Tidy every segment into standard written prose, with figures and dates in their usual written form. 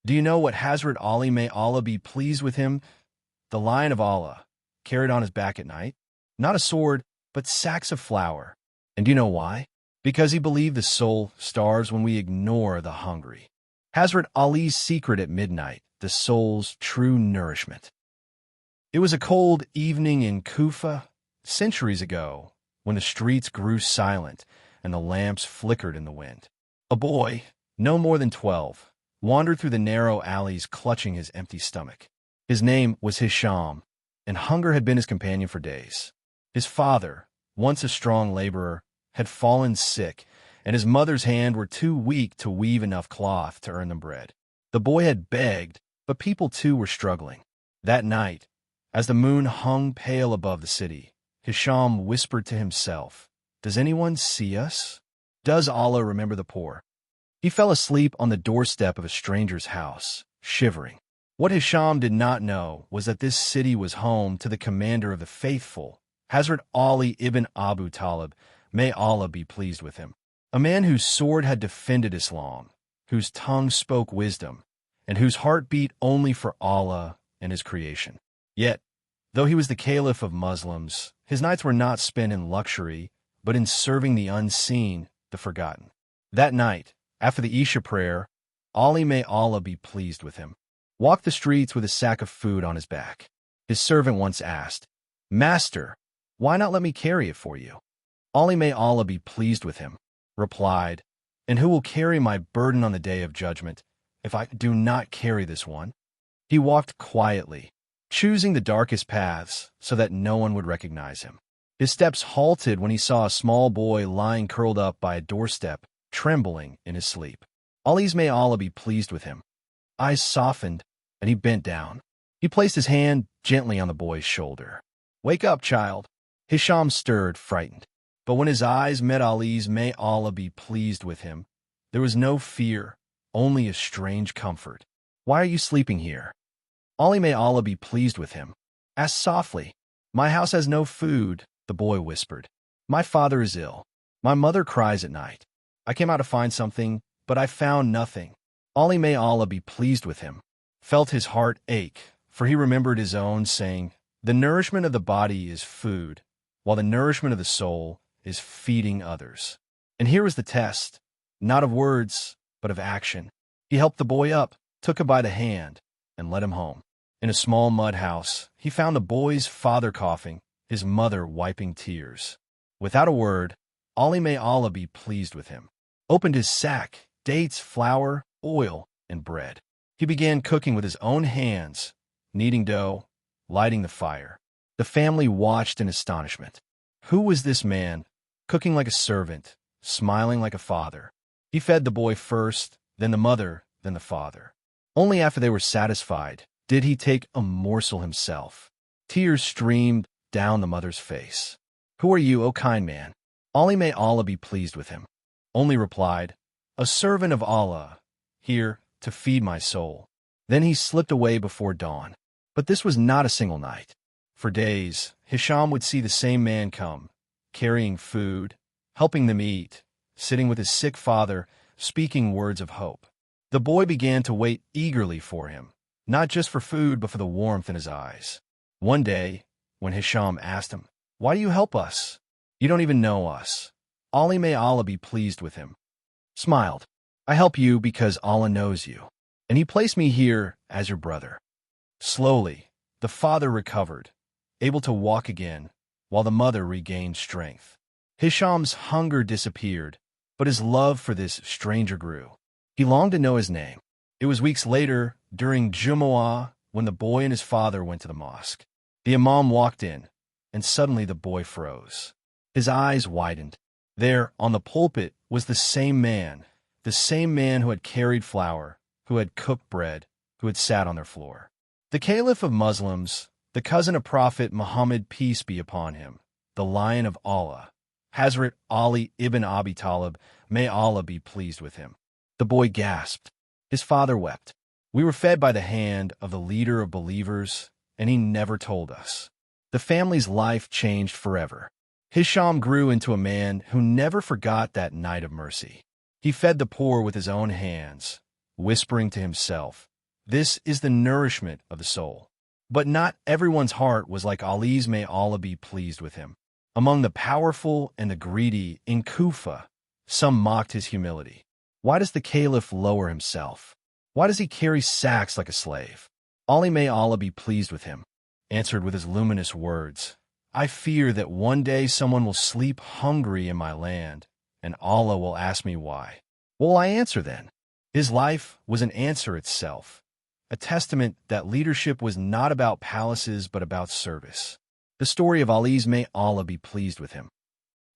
Do you know what Hazrat Ali, may Allah be pleased with him, the Lion of Allah, carried on his back at night? Not a sword, but sacks of flour. And do you know why? Because he believed the soul starves when we ignore the hungry. Hazrat Ali's secret at midnight, the soul's true nourishment. It was a cold evening in Kufa, centuries ago, when the streets grew silent and the lamps flickered in the wind. A boy, no more than 12, wandered through the narrow alleys clutching his empty stomach. His name was Hisham, and hunger had been his companion for days. His father, once a strong laborer, had fallen sick, and his mother's hands were too weak to weave enough cloth to earn them bread. The boy had begged, but people too were struggling. That night, as the moon hung pale above the city, Hisham whispered to himself, "Does anyone see us? Does Allah remember the poor?" He fell asleep on the doorstep of a stranger's house, shivering. What Hisham did not know was that this city was home to the commander of the faithful, Hazrat Ali ibn Abu Talib, may Allah be pleased with him. A man whose sword had defended Islam, whose tongue spoke wisdom, and whose heart beat only for Allah and his creation. Yet, though he was the caliph of Muslims, his nights were not spent in luxury, but in serving the unseen, the forgotten. That night, after the Isha prayer, Ali, may Allah be pleased with him, walked the streets with a sack of food on his back. His servant once asked, "Master, why not let me carry it for you?" Ali, may Allah be pleased with him, replied, "And who will carry my burden on the day of judgment if I do not carry this one?" He walked quietly, choosing the darkest paths so that no one would recognize him. His steps halted when he saw a small boy lying curled up by a doorstep, trembling in his sleep. Ali's, may Allah be pleased with him, eyes softened, and he bent down. He placed his hand gently on the boy's shoulder. "Wake up, child." Hisham stirred, frightened. But when his eyes met Ali's, may Allah be pleased with him, there was no fear, only a strange comfort. "Why are you sleeping here?" Ali, may Allah be pleased with him, asked softly. "My house has no food," the boy whispered. "My father is ill. My mother cries at night. I came out to find something, but I found nothing." Ali, may Allah be pleased with him, felt his heart ache, for he remembered his own saying, "The nourishment of the body is food, while the nourishment of the soul is feeding others." And here was the test, not of words, but of action. He helped the boy up, took him by the hand, and led him home. In a small mud house, he found the boy's father coughing, his mother wiping tears. Without a word, Ali, may Allah be pleased with him, opened his sack, dates, flour, oil, and bread. He began cooking with his own hands, kneading dough, lighting the fire. The family watched in astonishment. Who was this man, cooking like a servant, smiling like a father? He fed the boy first, then the mother, then the father. Only after they were satisfied did he take a morsel himself. Tears streamed down the mother's face. "Who are you, O kind man?" Ali, may Allah be pleased with him, only replied, "A servant of Allah, here to feed my soul." Then he slipped away before dawn. But this was not a single night. For days, Hisham would see the same man come, carrying food, helping them eat, sitting with his sick father, speaking words of hope. The boy began to wait eagerly for him, not just for food, but for the warmth in his eyes. One day, when Hisham asked him, "Why do you help us? You don't even know us." Ali, may Allah be pleased with him, smiled. "I help you because Allah knows you, and he placed me here as your brother." Slowly, the father recovered, able to walk again, while the mother regained strength. Hisham's hunger disappeared, but his love for this stranger grew. He longed to know his name. It was weeks later, during Jumu'ah, when the boy and his father went to the mosque. The imam walked in, and suddenly the boy froze. His eyes widened. There, on the pulpit, was the same man who had carried flour, who had cooked bread, who had sat on their floor. The caliph of Muslims, the cousin of Prophet Muhammad, peace be upon him, the Lion of Allah, Hazrat Ali ibn Abi Talib, may Allah be pleased with him. The boy gasped. His father wept. "We were fed by the hand of the leader of believers, and he never told us." The family's life changed forever. Hisham grew into a man who never forgot that night of mercy. He fed the poor with his own hands, whispering to himself, This is the nourishment of the soul. But not everyone's heart was like Ali's, may Allah be pleased with him. Among the powerful and the greedy in Kufa, some mocked his humility. Why does the caliph lower himself? Why does he carry sacks like a slave? Ali, may Allah be pleased with him, answered with his luminous words, I fear that one day someone will sleep hungry in my land, and Allah will ask me why. What will I answer then? His life was an answer itself, a testament that leadership was not about palaces but about service. The story of Ali's, may Allah be pleased with him.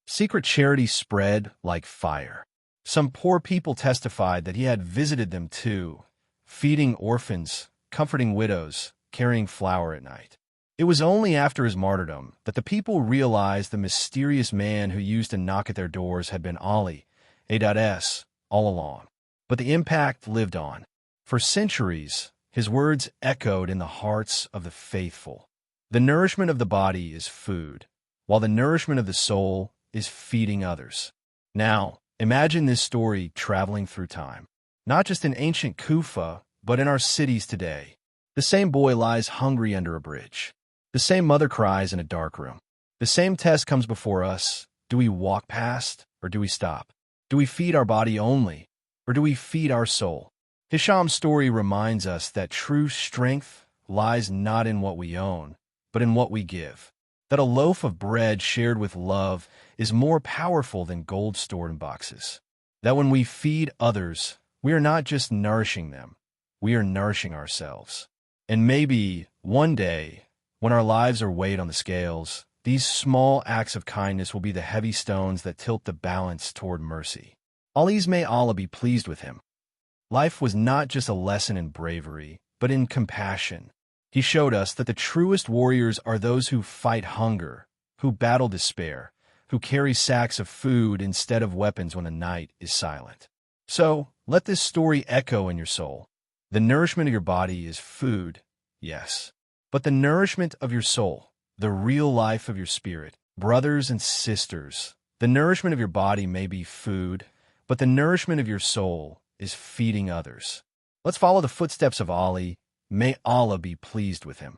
Secret charity spread like fire. Some poor people testified that he had visited them too, feeding orphans, comforting widows, carrying flour at night. It was only after his martyrdom that the people realized the mysterious man who used to knock at their doors had been Ali, A.S., all along. But the impact lived on. For centuries, his words echoed in the hearts of the faithful. The nourishment of the body is food, while the nourishment of the soul is feeding others. Now, imagine this story traveling through time. Not just in ancient Kufa, but in our cities today. The same boy lies hungry under a bridge. The same mother cries in a dark room. The same test comes before us. Do we walk past, or do we stop? Do we feed our body only, or do we feed our soul? Hisham's story reminds us that true strength lies not in what we own, but in what we give. That a loaf of bread shared with love is more powerful than gold stored in boxes. That when we feed others, we are not just nourishing them, we are nourishing ourselves. And maybe one day, when our lives are weighed on the scales, these small acts of kindness will be the heavy stones that tilt the balance toward mercy. Ali's, may Allah be pleased with him. Life was not just a lesson in bravery, but in compassion. He showed us that the truest warriors are those who fight hunger, who battle despair, who carry sacks of food instead of weapons when the night is silent. So, let this story echo in your soul. The nourishment of your body is food, yes, but the nourishment of your soul, the real life of your spirit, brothers and sisters, the nourishment of your body may be food, but the nourishment of your soul is feeding others. Let's follow the footsteps of Ali, may Allah be pleased with him,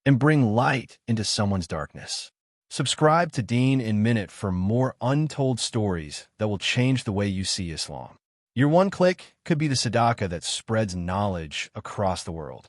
and bring light into someone's darkness. Subscribe to Deen in Minute for more untold stories that will change the way you see Islam. Your one click could be the sadaqah that spreads knowledge across the world.